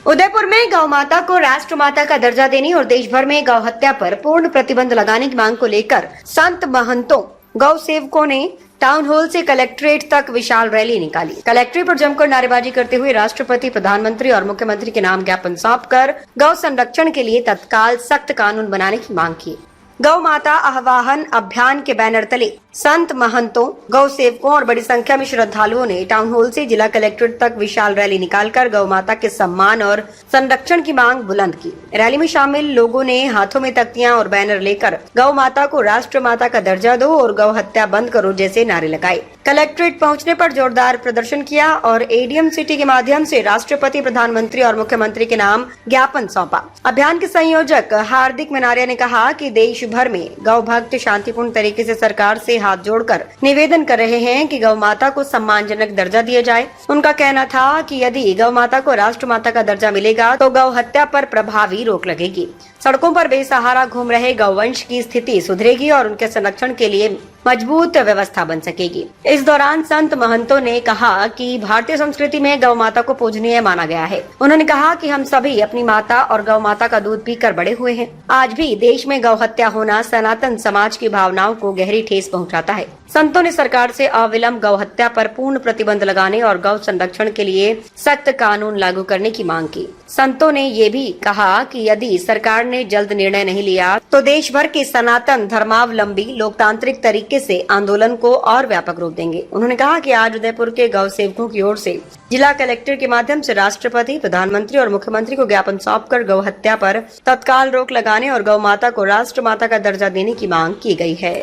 उदयपुर में गौ माता को राष्ट्र माता का दर्जा देने और देश भर में गौ हत्या पर पूर्ण प्रतिबंध लगाने की मांग को लेकर संत महंतों, गौ सेवकों ने टाउन हॉल से कलेक्ट्रेट तक विशाल रैली निकाली। कलेक्ट्रेट पर जमकर नारेबाजी करते हुए राष्ट्रपति, प्रधानमंत्री और मुख्यमंत्री के नाम ज्ञापन सौंपकर गौ संरक्षण के लिए तत्काल सख्त कानून बनाने की मांग की। गौ माता आह्वान अभियान के बैनर तले संत महंतों, गौ सेवकों और बड़ी संख्या में श्रद्धालुओं ने टाउन हॉल से जिला कलेक्ट्रेट तक विशाल रैली निकालकर गौ माता के सम्मान और संरक्षण की मांग बुलंद की। रैली में शामिल लोगों ने हाथों में तख्तियां और बैनर लेकर गौ माता को राष्ट्र माता का दर्जा दो और गौ हत्या बंद करो जैसे नारे लगाए। कलेक्ट्रेट पहुंचने पर जोरदार प्रदर्शन किया और एडीएम सिटी के माध्यम से राष्ट्रपति, प्रधानमंत्री और मुख्यमंत्री के नाम ज्ञापन सौंपा। अभियान के संयोजक हार्दिक मनारिया ने कहा कि देश भर में गौ भक्त शांतिपूर्ण तरीके से सरकार से हाथ जोड़कर निवेदन कर रहे हैं कि गौ माता को सम्मानजनक दर्जा दिया जाए। उनका कहना था कि यदि गौ माता को राष्ट्र माता का दर्जा मिलेगा तो गौ हत्या पर प्रभावी रोक लगेगी। सड़कों पर बेसहारा घूम रहे गौवंश की स्थिति सुधरेगी और उनके संरक्षण के लिए मजबूत व्यवस्था बन सकेगी। इस दौरान संत महंतों ने कहा कि भारतीय संस्कृति में गौ माता को पूजनीय माना गया है। उन्होंने कहा कि हम सभी अपनी माता और गौ माता का दूध पीकर बड़े हुए हैं। आज भी देश में गौ हत्या होना सनातन समाज की भावनाओं को गहरी ठेस पहुंचाता है। संतों ने सरकार से अविलंब गौ हत्या पर पूर्ण प्रतिबंध लगाने और गौ संरक्षण के लिए सख्त कानून लागू करने की मांग की। संतों ने ये भी कहा कि यदि सरकार ने जल्द निर्णय नहीं लिया तो देश भर के सनातन धर्मावलंबी लोकतांत्रिक तरीके से आंदोलन को और व्यापक रूप देंगे। उन्होंने कहा कि आज उदयपुर के गौ सेवकों की ओर से जिला कलेक्टर के माध्यम से राष्ट्रपति, प्रधानमंत्री और मुख्यमंत्री को ज्ञापन सौंपकर गौ हत्या पर तत्काल रोक लगाने और गौ माता को राष्ट्र माता का दर्जा देने की मांग की गई है।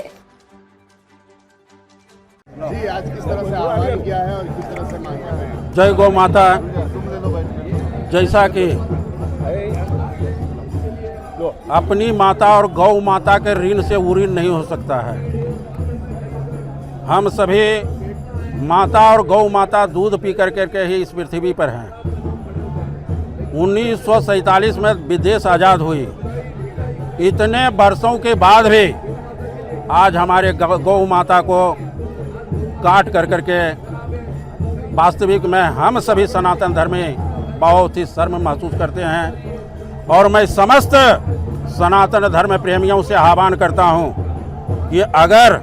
जी, आज किस तरह से आह्वान किया है और किस तरह से मांगा है? जय गौ माता। जैसा कि अपनी माता और गौ माता के ऋण से उऋण नहीं हो सकता है। हम सभी माता और गौ माता दूध पी करके ही इस पृथ्वी पर हैं। 1947 में विदेश आज़ाद हुई। इतने वर्षों के बाद भी आज हमारे गौ माता को काट करके वास्तविक में हम सभी सनातन धर्मी बहुत ही शर्म महसूस करते हैं। और मैं समस्त सनातन धर्म प्रेमियों से आह्वान करता हूं कि अगर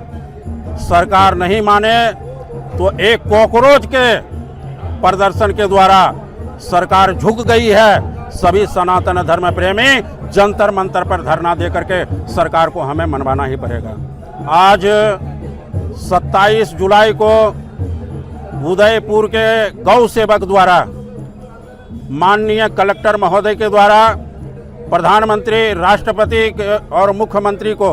सरकार नहीं माने तो एक कॉकरोच के प्रदर्शन के द्वारा सरकार झुक गई है। सभी सनातन धर्म प्रेमी जंतर मंतर पर धरना दे करके सरकार को हमें मनवाना ही पड़ेगा। आज 27 जुलाई को उदयपुर के गौ सेवक द्वारा माननीय कलेक्टर महोदय के द्वारा प्रधानमंत्री, राष्ट्रपति और मुख्यमंत्री को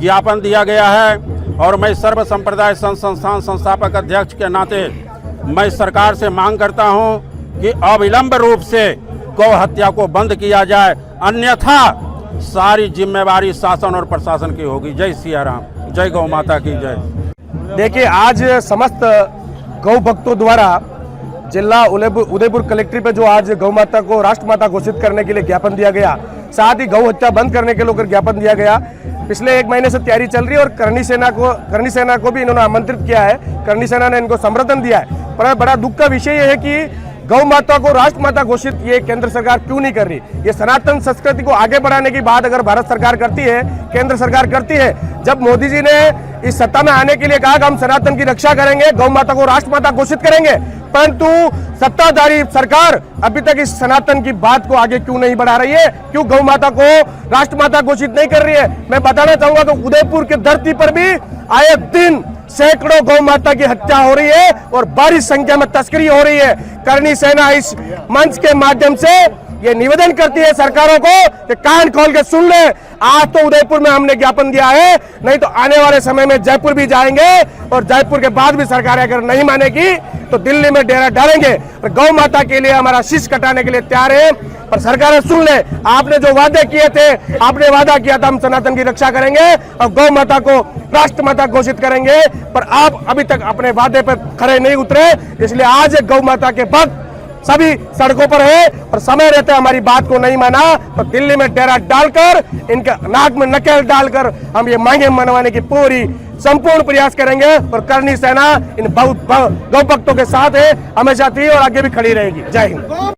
ज्ञापन दिया गया है। और मैं सर्व संप्रदाय संस्थान संस्थापक अध्यक्ष के नाते मैं सरकार से मांग करता हूं कि अविलंब रूप से गौ हत्या को बंद किया जाए, अन्यथा सारी जिम्मेवारी शासन और प्रशासन की होगी। जय सिया राम, जय गौ माता की जय। देखिए, आज समस्त गौ भक्तों द्वारा जिला उदयपुर कलेक्ट्रेट पे जो आज गौ माता को राष्ट्र माता घोषित करने के लिए ज्ञापन दिया गया, साथ ही गौ हत्या बंद करने के लिए ज्ञापन दिया गया। पिछले 1 महीने से तैयारी चल रही है और करनी सेना को भी इन्होंने आमंत्रित किया है। करनी सेना ने इनको समर्थन दिया है। पर बड़ा दुख का विषय यह है कि गौ माता को राष्ट्र माता घोषित ये केंद्र सरकार क्यों नहीं कर रही। ये सनातन संस्कृति को आगे बढ़ाने की बात अगर भारत सरकार करती है, केंद्र सरकार करती है। जब मोदी जी ने इस सत्ता में आने के लिए कहा कि हम सनातन की रक्षा करेंगे, गौ माता को राष्ट्र माता घोषित करेंगे, परंतु सत्ताधारी सरकार अभी तक इस सनातन की बात को आगे क्यों नहीं बढ़ा रही है, क्यों गौ माता को राष्ट्र माता घोषित नहीं कर रही है। मैं बताना चाहूंगा कि उदयपुर की धरती पर भी आए दिन सैकड़ों गौ माता की हत्या हो रही है और बड़ी संख्या में तस्करी हो रही है। करनी सेना इस मंच के माध्यम से ये निवेदन करती है सरकारों को कि कान खोल के सुन ले। आज तो उदयपुर में हमने ज्ञापन दिया है, नहीं तो आने वाले समय में जयपुर भी जाएंगे और जयपुर के बाद भी सरकार अगर नहीं मानेगी तो दिल्ली में डेरा डालेंगे। गौ माता के लिए हमारा शीश कटाने के लिए तैयार है। पर सरकार सुन ले, आपने जो वादे किए थे, आपने वादा किया था हम सनातन की रक्षा करेंगे और गौ माता को राष्ट्र माता घोषित करेंगे, पर आप अभी तक अपने वादे पर खड़े नहीं उतरे। इसलिए आज गौ माता के भक्त सभी सड़कों पर है और समय रहते हमारी बात को नहीं माना तो दिल्ली में डेरा डालकर, इनके नाक में नकेल डालकर हम ये मांगे मनवाने की पूरी संपूर्ण प्रयास करेंगे। और करनी सेना इन गौ भक्तों के साथ है, हमेशा थी और आगे भी खड़ी रहेगी। जय हिंद।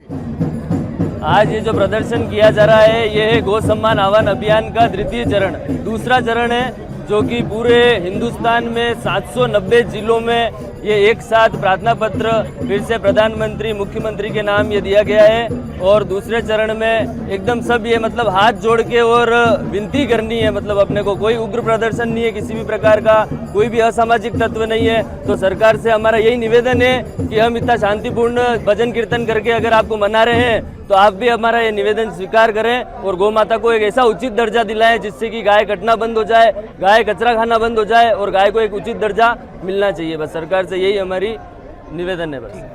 आज ये जो प्रदर्शन किया जा रहा है ये है गौ सम्मान आह्वान अभियान का द्वितीय चरण। दूसरा चरण है जो कि पूरे हिंदुस्तान में 790 जिलों में ये एक साथ प्रार्थना पत्र फिर से प्रधानमंत्री मुख्यमंत्री के नाम ये दिया गया है। और दूसरे चरण में एकदम सब ये मतलब हाथ जोड़ के और विनती करनी है, मतलब अपने को कोई उग्र प्रदर्शन नहीं है, किसी भी प्रकार का कोई भी असामाजिक तत्व नहीं है। तो सरकार से हमारा यही निवेदन है कि हम इतना शांतिपूर्ण भजन कीर्तन करके अगर आपको मना रहे हैं तो आप भी हमारा ये निवेदन स्वीकार करें और गौ माता को एक ऐसा उचित दर्जा दिलाएं जिससे कि गाय कटना बंद हो जाए, गाय कचरा खाना बंद हो जाए और गाय को एक उचित दर्जा मिलना चाहिए। बस सरकार से यही हमारी निवेदन है बस।